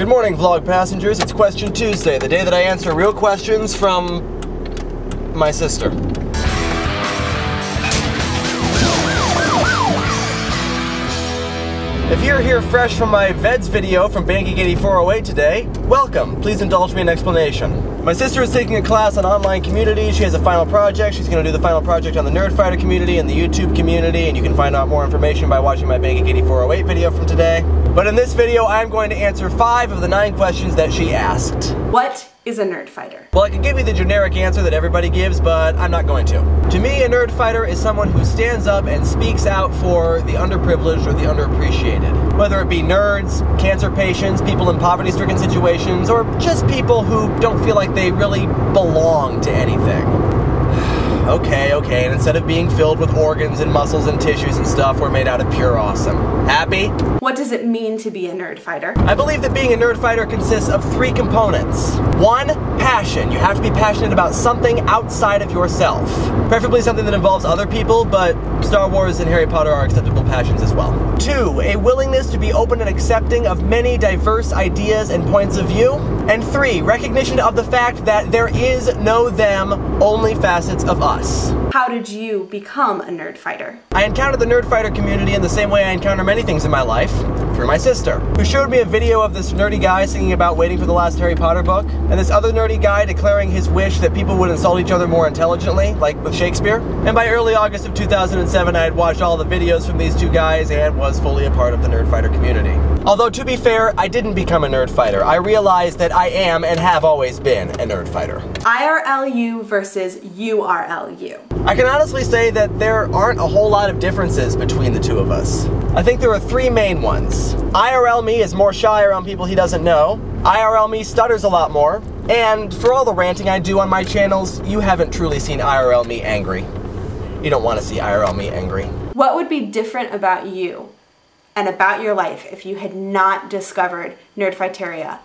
Good morning, vlog passengers. It's Question Tuesday, the day that I answer real questions from my sister. If you're here fresh from my VEDS video from BankGeek8408 today, welcome. Please indulge me in explanation. My sister is taking a class on online community. She has a final project. She's going to do the final project on the Nerdfighter community and the YouTube community, and you can find out more information by watching my BankGeek8408 video from today. But in this video, I'm going to answer 5 of the 9 questions that she asked. What is a Nerdfighter? Well, I can give you the generic answer that everybody gives, but I'm not going to. To me, a Nerdfighter is someone who stands up and speaks out for the underprivileged or the underappreciated. Whether it be nerds, cancer patients, people in poverty-stricken situations, or just people who don't feel like they really belong to anything. Okay, and instead of being filled with organs and muscles and tissues and stuff, we're made out of pure awesome. Happy? What does it mean to be a Nerdfighter? I believe that being a Nerdfighter consists of 3 components. 1, passion. You have to be passionate about something outside of yourself. Preferably something that involves other people, but Star Wars and Harry Potter are acceptable passions as well. 2, a willingness to be open and accepting of many diverse ideas and points of view. And 3, recognition of the fact that there is no them, only facets of us. How did you become a Nerdfighter? I encountered the Nerdfighter community in the same way I encounter many things in my life, through my sister, who showed me a video of this nerdy guy singing about waiting for the last Harry Potter book, and this other nerdy guy declaring his wish that people would insult each other more intelligently, like with Shakespeare. And by early August of 2007, I had watched all the videos from these 2 guys and was fully a part of the Nerdfighter community. Although, to be fair, I didn't become a Nerdfighter. I realized that I am and have always been a Nerdfighter. IRL you versus URL you. I can honestly say that there aren't a whole lot of differences between the 2 of us. I think there are 3 main ones. IRL me is more shy around people he doesn't know. IRL me stutters a lot more. And for all the ranting I do on my channels, you haven't truly seen IRL me angry. You don't want to see IRL me angry. What would be different about you and about your life if you had not discovered Nerdfighteria?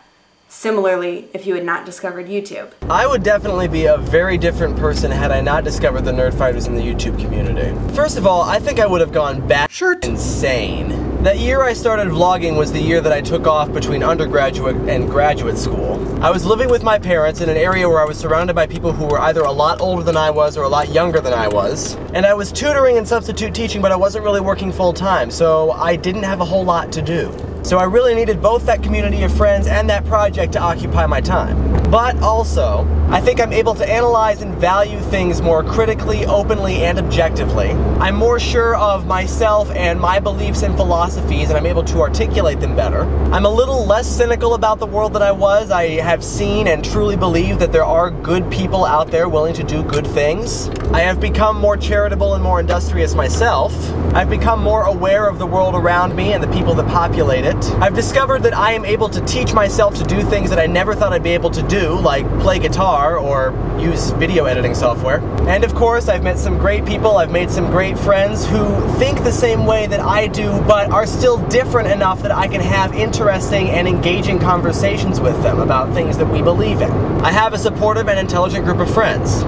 Similarly, if you had not discovered YouTube. I would definitely be a very different person had I not discovered the Nerdfighters in the YouTube community. First of all, I think I would have gone batshit insane. That year I started vlogging was the year that I took off between undergraduate and graduate school. I was living with my parents in an area where I was surrounded by people who were either a lot older than I was or a lot younger than I was. And I was tutoring and substitute teaching, but I wasn't really working full time, so I didn't have a whole lot to do. So I really needed both that community of friends and that project to occupy my time. But also, I think I'm able to analyze and value things more critically, openly, and objectively. I'm more sure of myself and my beliefs and philosophies, and I'm able to articulate them better. I'm a little less cynical about the world than I was. I have seen and truly believe that there are good people out there willing to do good things. I have become more charitable and more industrious myself. I've become more aware of the world around me and the people that populate it. I've discovered that I am able to teach myself to do things that I never thought I'd be able to do, like play guitar or use video editing software. And of course, I've met some great people, I've made some great friends who think the same way that I do, but are still different enough that I can have interesting and engaging conversations with them about things that we believe in. I have a supportive and intelligent group of friends.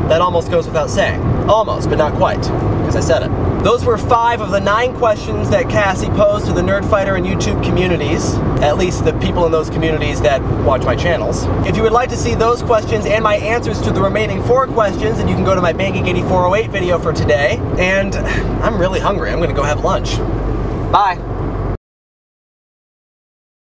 That almost goes without saying. Almost, but not quite, because I said it. Those were 5 of the 9 questions that Cassie posed to the Nerdfighter and YouTube communities, at least the people in those communities that watch my channels. If you would like to see those questions and my answers to the remaining 4 questions, then you can go to my BankGeek8408 video for today. And I'm really hungry. I'm going to go have lunch. Bye.